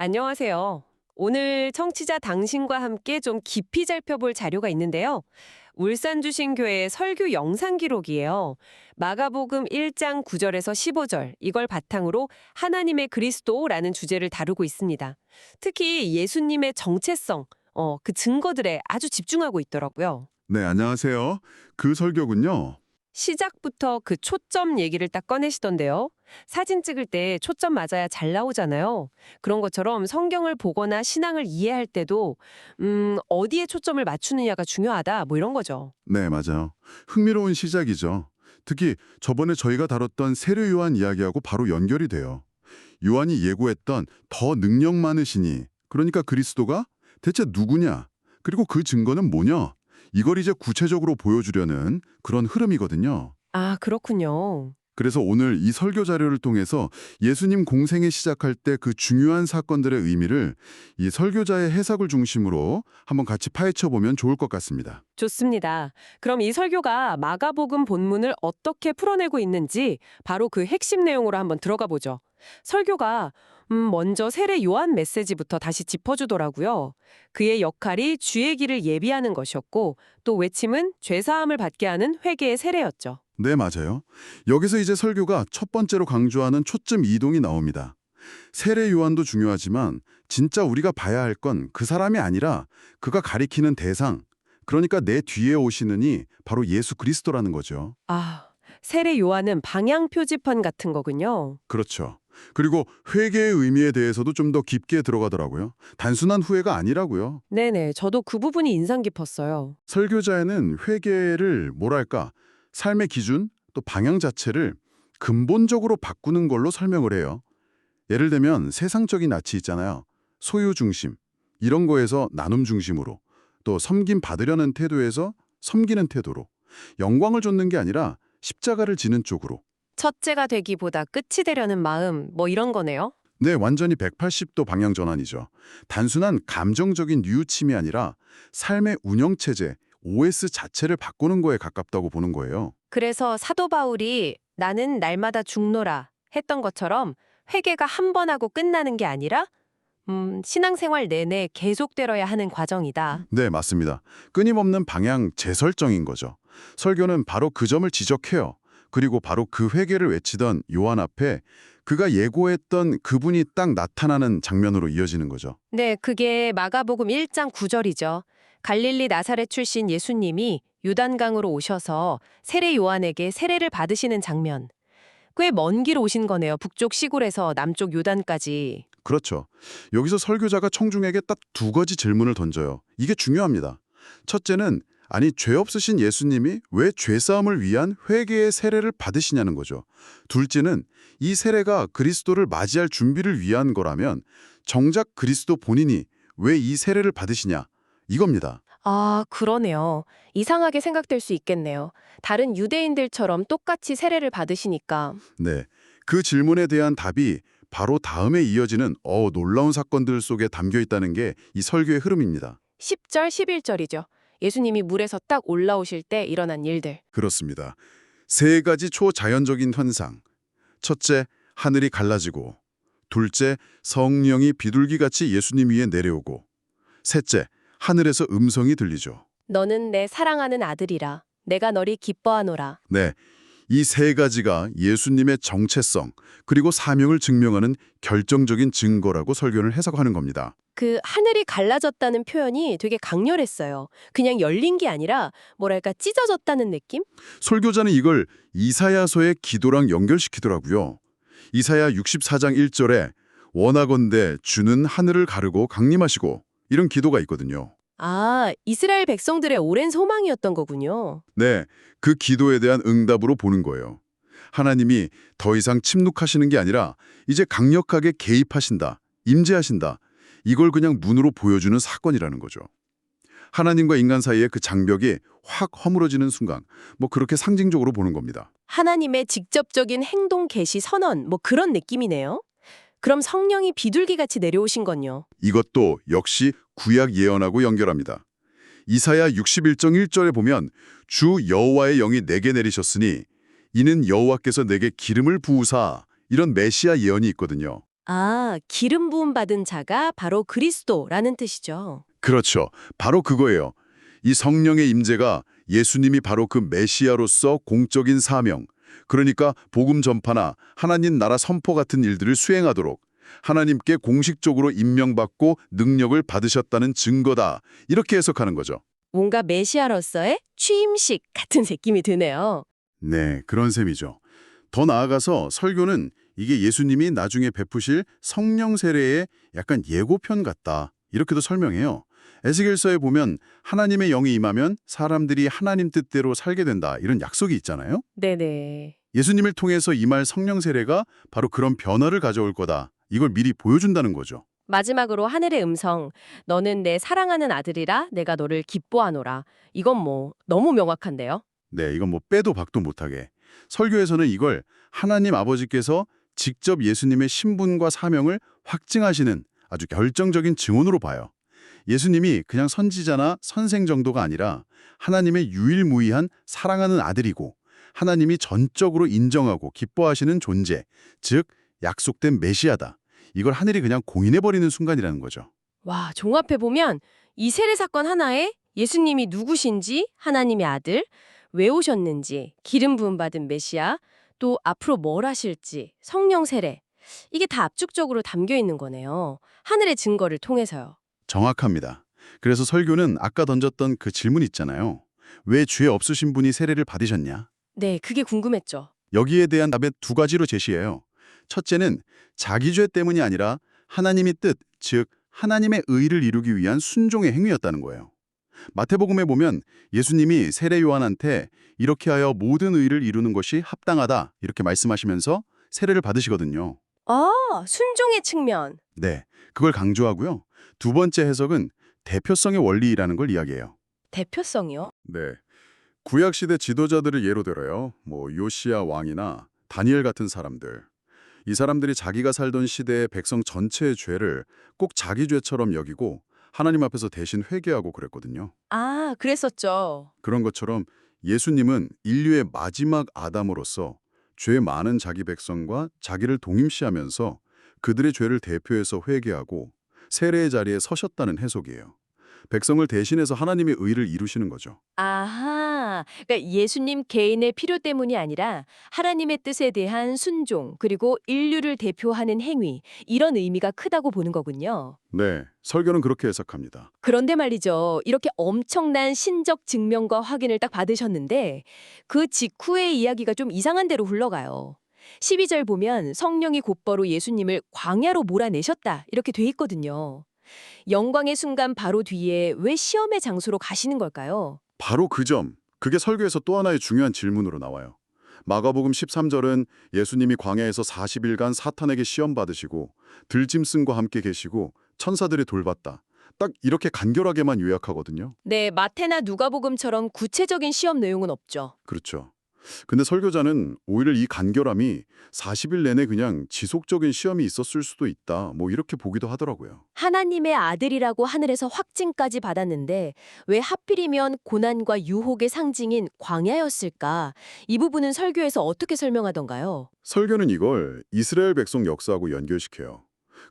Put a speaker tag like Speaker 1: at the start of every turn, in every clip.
Speaker 1: 안녕하세요. 오늘 청취자 당신과 함께 좀 깊이 살펴볼 자료가 있는데요. 울산주신교회 설교 영상 기록이에요. 마가복음 1장 9절에서 15절, 이걸 바탕으로 하나님의 그리스도라는 주제를 다루고 있습니다. 특히 예수님의 정체성, 그 증거들에 아주 집중하고 있더라고요.
Speaker 2: 네, 안녕하세요. 그 설교군요.
Speaker 1: 시작부터 그 초점 얘기를 딱 꺼내시던데요. 사진 찍을 때 초점 맞아야 잘 나오잖아요. 그런 것처럼 성경을 보거나 신앙을 이해할 때도 어디에 초점을 맞추느냐가 중요하다 뭐 이런 거죠.
Speaker 2: 네, 맞아요. 흥미로운 시작이죠. 특히 저번에 저희가 다뤘던 세례 요한 이야기하고 바로 연결이 돼요. 요한이 예고했던 더 능력 많으시니, 그러니까 그리스도가 대체 누구냐? 그리고 그 증거는 뭐냐? 이걸 이제 구체적으로 보여주려는 그런 흐름이거든요.
Speaker 1: 아, 그렇군요.
Speaker 2: 그래서 오늘 이 설교 자료를 통해서 예수님 공생에 시작할 때 그 중요한 사건들의 의미를 이 설교자의 해석을 중심으로 한번 같이 파헤쳐 보면 좋을 것 같습니다.
Speaker 1: 좋습니다. 그럼 이 설교가 마가복음 본문을 어떻게 풀어내고 있는지 바로 그 핵심 내용으로 한번 들어가 보죠. 설교가 먼저 세례 요한 메시지부터 다시 짚어주더라고요. 그의 역할이 주의 길을 예비하는 것이었고 또 외침은 죄사함을 받게 하는 회개의 세례였죠.
Speaker 2: 네, 맞아요. 여기서 이제 설교가 첫 번째로 강조하는 초점 이동이 나옵니다. 세례 요한도 중요하지만 진짜 우리가 봐야 할 건 그 사람이 아니라 그가 가리키는 대상, 그러니까 내 뒤에 오시느니 바로 예수 그리스도라는 거죠.
Speaker 1: 아, 세례 요한은 방향 표지판 같은 거군요.
Speaker 2: 그렇죠. 그리고 회개의 의미에 대해서도 좀 더 깊게 들어가더라고요. 단순한 후회가 아니라고요.
Speaker 1: 네네, 저도 그 부분이 인상 깊었어요.
Speaker 2: 설교자에는 회개를 뭐랄까 삶의 기준 또 방향 자체를 근본적으로 바꾸는 걸로 설명을 해요. 예를 들면 세상적인 낯이 있잖아요. 소유 중심 이런 거에서 나눔 중심으로 또 섬김 받으려는 태도에서 섬기는 태도로 영광을 좇는 게 아니라 십자가를 지는 쪽으로
Speaker 1: 첫째가 되기보다 끝이 되려는 마음, 뭐 이런 거네요.
Speaker 2: 네, 완전히 180도 방향 전환이죠. 단순한 감정적인 뉘우침이 아니라 삶의 운영체제, OS 자체를 바꾸는 거에 가깝다고 보는 거예요.
Speaker 1: 그래서 사도 바울이 나는 날마다 죽노라 했던 것처럼 회개가 한 번 하고 끝나는 게 아니라 신앙생활 내내 계속되어야 하는 과정이다.
Speaker 2: 네, 맞습니다. 끊임없는 방향 재설정인 거죠. 설교는 바로 그 점을 지적해요. 그리고 바로 그 회개를 외치던 요한 앞에 그가 예고했던 그분이 딱 나타나는 장면으로 이어지는 거죠.
Speaker 1: 네, 그게 마가복음 1장 9절이죠. 갈릴리 나사렛 출신 예수님이 요단강으로 오셔서 세례 요한에게 세례를 받으시는 장면. 꽤 먼 길 오신 거네요. 북쪽 시골에서 남쪽 요단까지.
Speaker 2: 그렇죠. 여기서 설교자가 청중에게 딱 두 가지 질문을 던져요. 이게 중요합니다. 첫째는 아니 죄 없으신 예수님이 왜 죄사함을 위한 회개의 세례를 받으시냐는 거죠. 둘째는 이 세례가 그리스도를 맞이할 준비를 위한 거라면 정작 그리스도 본인이 왜 이 세례를 받으시냐 이겁니다.
Speaker 1: 아, 그러네요. 이상하게 생각될 수 있겠네요. 다른 유대인들처럼 똑같이 세례를 받으시니까.
Speaker 2: 네, 그 질문에 대한 답이 바로 다음에 이어지는 놀라운 사건들 속에 담겨 있다는 게 이 설교의 흐름입니다.
Speaker 1: 10절, 11절이죠. 예수님이 물에서 딱 올라오실 때 일어난 일들.
Speaker 2: 그렇습니다. 세 가지 초자연적인 현상. 첫째, 하늘이 갈라지고. 둘째, 성령이 비둘기같이 예수님 위에 내려오고. 셋째, 하늘에서 음성이 들리죠.
Speaker 1: 너는 내 사랑하는 아들이라. 내가 너를 기뻐하노라.
Speaker 2: 네, 이 세 가지가 예수님의 정체성 그리고 사명을 증명하는 결정적인 증거라고 설교를 해석하는 겁니다.
Speaker 1: 그 하늘이 갈라졌다는 표현이 되게 강렬했어요. 그냥 열린 게 아니라 뭐랄까 찢어졌다는 느낌?
Speaker 2: 설교자는 이걸 이사야서의 기도랑 연결시키더라고요. 이사야 64장 1절에 원하건대 주는 하늘을 가르고 강림하시고 이런 기도가 있거든요.
Speaker 1: 아, 이스라엘 백성들의 오랜 소망이었던 거군요.
Speaker 2: 네, 그 기도에 대한 응답으로 보는 거예요. 하나님이 더 이상 침묵하시는 게 아니라 이제 강력하게 개입하신다, 임재하신다. 이걸 그냥 문으로 보여주는 사건이라는 거죠. 하나님과 인간 사이의 그 장벽이 확 허물어지는 순간, 뭐 그렇게 상징적으로 보는 겁니다.
Speaker 1: 하나님의 직접적인 행동 개시 선언, 뭐 그런 느낌이네요. 그럼 성령이 비둘기같이 내려오신 건요.
Speaker 2: 이것도 역시 구약 예언하고 연결합니다. 이사야 61장 1절에 보면 주 여호와의 영이 내게 내리셨으니 이는 여호와께서 내게 기름을 부으사 이런 메시아 예언이 있거든요.
Speaker 1: 아, 기름 부음 받은 자가 바로 그리스도라는 뜻이죠.
Speaker 2: 그렇죠. 바로 그거예요. 이 성령의 임재가 예수님이 바로 그 메시아로서 공적인 사명, 그러니까 복음 전파나 하나님 나라 선포 같은 일들을 수행하도록 하나님께 공식적으로 임명받고 능력을 받으셨다는 증거다. 이렇게 해석하는 거죠.
Speaker 1: 뭔가 메시아로서의 취임식 같은 느낌이 드네요.
Speaker 2: 네, 그런 셈이죠. 더 나아가서 설교는 이게 예수님이 나중에 베푸실 성령 세례의 약간 예고편 같다. 이렇게도 설명해요. 에스겔서에 보면 하나님의 영이 임하면 사람들이 하나님 뜻대로 살게 된다. 이런 약속이 있잖아요.
Speaker 1: 네네.
Speaker 2: 예수님을 통해서 임할 성령 세례가 바로 그런 변화를 가져올 거다. 이걸 미리 보여준다는 거죠.
Speaker 1: 마지막으로 하늘의 음성, 너는 내 사랑하는 아들이라 내가 너를 기뻐하노라. 이건 뭐 너무 명확한데요?
Speaker 2: 네, 이건 뭐 빼도 박도 못하게. 설교에서는 이걸 하나님 아버지께서 직접 예수님의 신분과 사명을 확증하시는 아주 결정적인 증언으로 봐요. 예수님이 그냥 선지자나 선생 정도가 아니라 하나님의 유일무이한 사랑하는 아들이고 하나님이 전적으로 인정하고 기뻐하시는 존재, 즉 약속된 메시아다. 이걸 하늘이 그냥 공인해버리는 순간이라는 거죠.
Speaker 1: 와, 종합해보면 이 세례 사건 하나에 예수님이 누구신지, 하나님의 아들, 왜 오셨는지, 기름 부음 받은 메시아, 또 앞으로 뭘 하실지, 성령 세례. 이게 다 압축적으로 담겨 있는 거네요. 하늘의 증거를 통해서요.
Speaker 2: 정확합니다. 그래서 설교는 아까 던졌던 그 질문 있잖아요. 왜 죄 없으신 분이 세례를 받으셨냐?
Speaker 1: 네, 그게 궁금했죠.
Speaker 2: 여기에 대한 답은 두 가지로 제시해요. 첫째는 자기 죄 때문이 아니라 하나님의 뜻, 즉 하나님의 의를 이루기 위한 순종의 행위였다는 거예요. 마태복음에 보면 예수님이 세례 요한한테 이렇게 하여 모든 의를 이루는 것이 합당하다 이렇게 말씀하시면서 세례를 받으시거든요.
Speaker 1: 아, 순종의 측면.
Speaker 2: 네, 그걸 강조하고요. 두 번째 해석은 대표성의 원리라는 걸 이야기해요.
Speaker 1: 대표성이요?
Speaker 2: 네, 구약시대 지도자들을 예로 들어요. 요시야 왕이나 다니엘 같은 사람들. 이 사람들이 자기가 살던 시대의 백성 전체의 죄를 꼭 자기 죄처럼 여기고 하나님 앞에서 대신 회개하고 그랬거든요.
Speaker 1: 아, 그랬었죠.
Speaker 2: 그런 것처럼 예수님은 인류의 마지막 아담으로서 죄 많은 자기 백성과 자기를 동임시하면서 그들의 죄를 대표해서 회개하고 세례의 자리에 서셨다는 해석이에요. 백성을 대신해서 하나님의 의를 이루시는 거죠.
Speaker 1: 아하, 그러니까 예수님 개인의 필요 때문이 아니라 하나님의 뜻에 대한 순종, 그리고 인류를 대표하는 행위, 이런 의미가 크다고 보는 거군요.
Speaker 2: 네, 설교는 그렇게 해석합니다.
Speaker 1: 그런데 말이죠. 이렇게 엄청난 신적 증명과 확인을 딱 받으셨는데 그 직후의 이야기가 좀 이상한 대로 흘러가요. 12절 보면 성령이 곧바로 예수님을 광야로 몰아내셨다 이렇게 돼 있거든요. 영광의 순간 바로 뒤에 왜 시험의 장소로 가시는 걸까요?
Speaker 2: 바로 그 점, 그게 설교에서 또 하나의 중요한 질문으로 나와요. 마가복음 13절은 예수님이 광야에서 40일간 사탄에게 시험 받으시고 들짐승과 함께 계시고 천사들이 돌봤다. 딱 이렇게 간결하게만 요약하거든요.
Speaker 1: 네, 마태나 누가복음처럼 구체적인 시험 내용은 없죠.
Speaker 2: 그렇죠. 근데 설교자는 오히려 이 간결함이 40일 내내 그냥 지속적인 시험이 있었을 수도 있다. 이렇게 보기도 하더라고요.
Speaker 1: 하나님의 아들이라고 하늘에서 확증까지 받았는데 왜 하필이면 고난과 유혹의 상징인 광야였을까? 이 부분은 설교에서 어떻게 설명하던가요?
Speaker 2: 설교는 이걸 이스라엘 백성 역사하고 연결시켜요.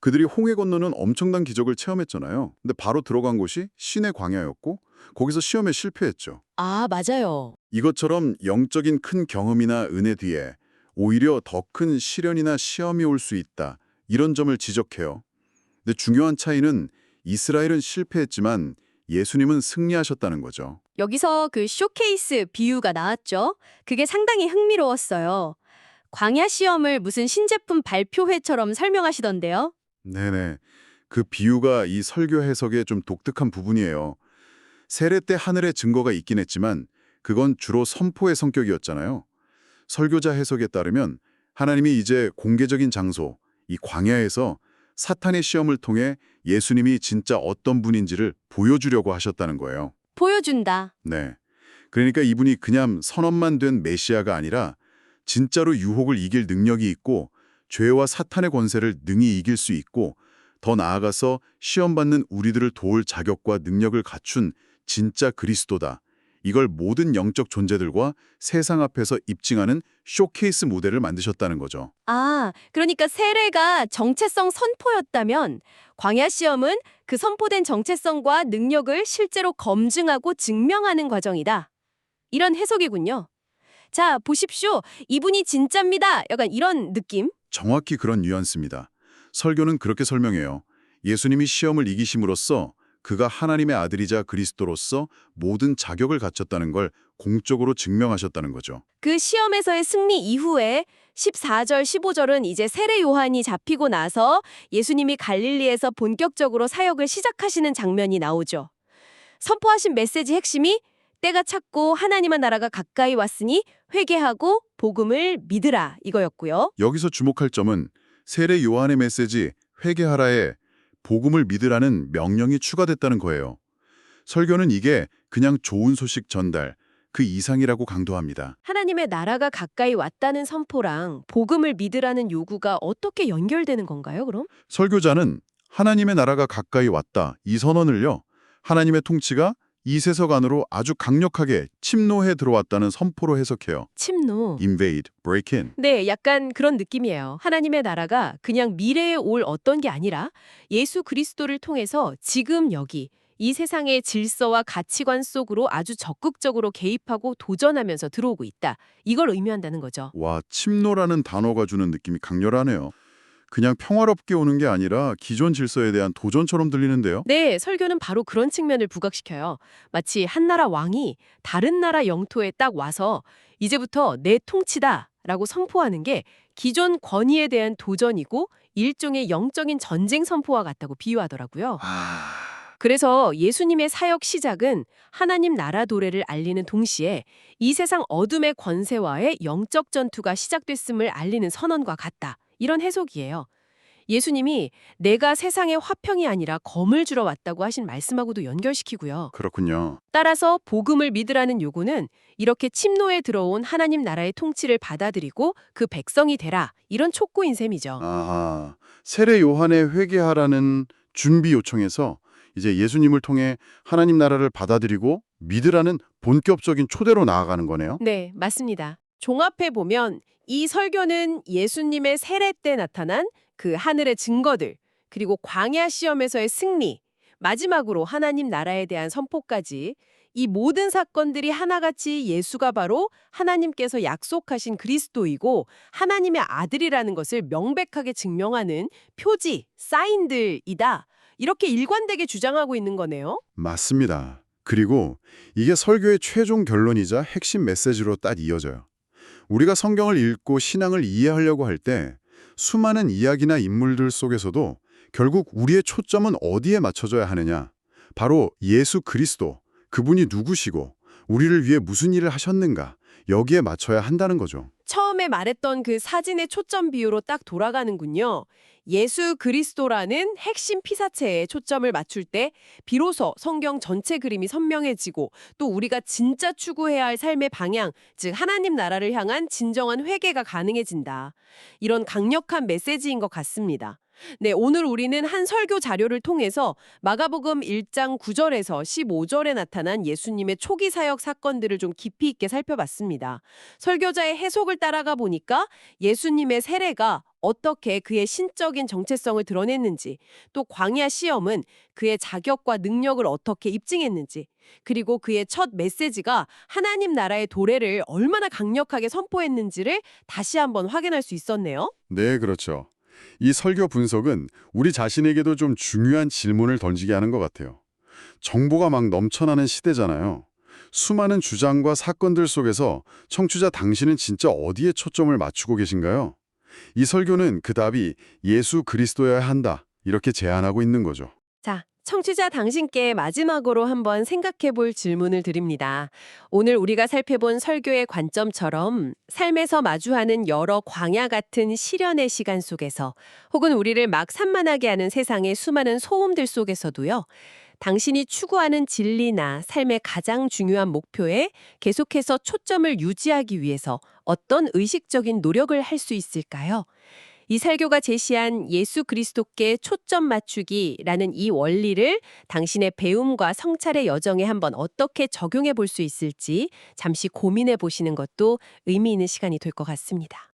Speaker 2: 그들이 홍해 건너는 엄청난 기적을 체험했잖아요. 근데 바로 들어간 곳이 신의 광야였고 거기서 시험에 실패했죠.
Speaker 1: 아, 맞아요.
Speaker 2: 이것처럼 영적인 큰 경험이나 은혜 뒤에 오히려 더 큰 시련이나 시험이 올 수 있다. 이런 점을 지적해요. 근데 중요한 차이는 이스라엘은 실패했지만 예수님은 승리하셨다는 거죠.
Speaker 1: 여기서 그 쇼케이스 비유가 나왔죠? 그게 상당히 흥미로웠어요. 광야 시험을 무슨 신제품 발표회처럼 설명하시던데요?
Speaker 2: 네네. 그 비유가 이 설교 해석의 좀 독특한 부분이에요. 세례 때 하늘의 증거가 있긴 했지만 그건 주로 선포의 성격이었잖아요. 설교자 해석에 따르면 하나님이 이제 공개적인 장소, 이 광야에서 사탄의 시험을 통해 예수님이 진짜 어떤 분인지를 보여주려고 하셨다는 거예요.
Speaker 1: 보여준다.
Speaker 2: 네. 그러니까 이분이 그냥 선언만 된 메시아가 아니라 진짜로 유혹을 이길 능력이 있고 죄와 사탄의 권세를 능히 이길 수 있고 더 나아가서 시험받는 우리들을 도울 자격과 능력을 갖춘 진짜 그리스도다. 이걸 모든 영적 존재들과 세상 앞에서 입증하는 쇼케이스 무대를 만드셨다는 거죠.
Speaker 3: 아, 그러니까 세례가 정체성 선포였다면 광야 시험은 그 선포된 정체성과 능력을 실제로 검증하고 증명하는 과정이다. 이런 해석이군요. 자, 보십시오. 이분이 진짜입니다. 약간 이런 느낌?
Speaker 2: 정확히 그런 뉘앙스입니다. 설교는 그렇게 설명해요. 예수님이 시험을 이기심으로써 그가 하나님의 아들이자 그리스도로서 모든 자격을 갖췄다는 걸 공적으로 증명하셨다는 거죠.
Speaker 3: 그 시험에서의 승리 이후에 14절, 15절은 이제 세례 요한이 잡히고 나서 예수님이 갈릴리에서 본격적으로 사역을 시작하시는 장면이 나오죠. 선포하신 메시지 핵심이 때가 찼고 하나님의 나라가 가까이 왔으니 회개하고 복음을 믿으라 이거였고요.
Speaker 2: 여기서 주목할 점은 세례 요한의 메시지 회개하라에 복음을 믿으라는 명령이 추가됐다는 거예요. 설교는 이게 그냥 좋은 소식 전달, 그 이상이라고 강조합니다.
Speaker 3: 하나님의 나라가 가까이 왔다는 선포랑 복음을 믿으라는 요구가 어떻게 연결되는 건가요, 그럼?
Speaker 2: 설교자는 하나님의 나라가 가까이 왔다 이 선언을요. 하나님의 통치가 이 세상 안으로 아주 강력하게 침노해 들어왔다는 선포로 해석해요.
Speaker 3: 침노.
Speaker 2: invade, break in.
Speaker 3: 네, 약간 그런 느낌이에요. 하나님의 나라가 그냥 미래에 올 어떤 게 아니라 예수 그리스도를 통해서 지금 여기 이 세상의 질서와 가치관 속으로 아주 적극적으로 개입하고 도전하면서 들어오고 있다. 이걸 의미한다는 거죠.
Speaker 2: 와, 침노라는 단어가 주는 느낌이 강렬하네요. 그냥 평화롭게 오는 게 아니라 기존 질서에 대한 도전처럼 들리는데요.
Speaker 3: 네, 설교는 바로 그런 측면을 부각시켜요. 마치 한 나라 왕이 다른 나라 영토에 딱 와서 이제부터 내 통치다 라고 선포하는 게 기존 권위에 대한 도전이고 일종의 영적인 전쟁 선포와 같다고 비유하더라고요. 그래서 예수님의 사역 시작은 하나님 나라 도래를 알리는 동시에 이 세상 어둠의 권세와의 영적 전투가 시작됐음을 알리는 선언과 같다. 이런 해석이에요. 예수님이 내가 세상의 화평이 아니라 검을 주러 왔다고 하신 말씀하고도 연결시키고요.
Speaker 2: 그렇군요.
Speaker 3: 따라서 복음을 믿으라는 요구는 이렇게 침노에 들어온 하나님 나라의 통치를 받아들이고 그 백성이 되라. 이런 촉구인 셈이죠.
Speaker 2: 아하, 세례 요한의 회개하라는 준비 요청에서 이제 예수님을 통해 하나님 나라를 받아들이고 믿으라는 본격적인 초대로 나아가는 거네요.
Speaker 3: 네, 맞습니다. 종합해 보면 이 설교는 예수님의 세례 때 나타난 그 하늘의 증거들, 그리고 광야 시험에서의 승리, 마지막으로 하나님 나라에 대한 선포까지 이 모든 사건들이 하나같이 예수가 바로 하나님께서 약속하신 그리스도이고 하나님의 아들이라는 것을 명백하게 증명하는 표지, 사인들이다. 이렇게 일관되게 주장하고 있는 거네요.
Speaker 2: 맞습니다. 그리고 이게 설교의 최종 결론이자 핵심 메시지로 딱 이어져요. 우리가 성경을 읽고 신앙을 이해하려고 할 때 수많은 이야기나 인물들 속에서도 결국 우리의 초점은 어디에 맞춰져야 하느냐? 바로 예수 그리스도, 그분이 누구시고 우리를 위해 무슨 일을 하셨는가? 여기에 맞춰야 한다는 거죠.
Speaker 3: 처음에 말했던 그 사진의 초점 비유로 딱 돌아가는군요. 예수 그리스도라는 핵심 피사체에 초점을 맞출 때 비로소 성경 전체 그림이 선명해지고 또 우리가 진짜 추구해야 할 삶의 방향, 즉 하나님 나라를 향한 진정한 회개가 가능해진다. 이런 강력한 메시지인 것 같습니다. 네, 오늘 우리는 한 설교 자료를 통해서 마가복음 1장 9절에서 15절에 나타난 예수님의 초기 사역 사건들을 좀 깊이 있게 살펴봤습니다. 설교자의 해석을 따라가 보니까 예수님의 세례가 어떻게 그의 신적인 정체성을 드러냈는지, 또 광야 시험은 그의 자격과 능력을 어떻게 입증했는지, 그리고 그의 첫 메시지가 하나님 나라의 도래를 얼마나 강력하게 선포했는지를 다시 한번 확인할 수 있었네요.
Speaker 2: 네, 그렇죠. 이 설교 분석은 우리 자신에게도 좀 중요한 질문을 던지게 하는 것 같아요. 정보가 막 넘쳐나는 시대잖아요. 수많은 주장과 사건들 속에서 청취자 당신은 진짜 어디에 초점을 맞추고 계신가요? 이 설교는 그 답이 예수 그리스도여야 한다, 이렇게 제안하고 있는 거죠.
Speaker 3: 자, 청취자 당신께 마지막으로 한번 생각해 볼 질문을 드립니다. 오늘 우리가 살펴본 설교의 관점처럼 삶에서 마주하는 여러 광야 같은 시련의 시간 속에서 혹은 우리를 막 산만하게 하는 세상의 수많은 소음들 속에서도요. 당신이 추구하는 진리나 삶의 가장 중요한 목표에 계속해서 초점을 유지하기 위해서 어떤 의식적인 노력을 할 수 있을까요? 이 설교가 제시한 예수 그리스도께 초점 맞추기라는 이 원리를 당신의 배움과 성찰의 여정에 한번 어떻게 적용해 볼 수 있을지 잠시 고민해 보시는 것도 의미 있는 시간이 될 것 같습니다.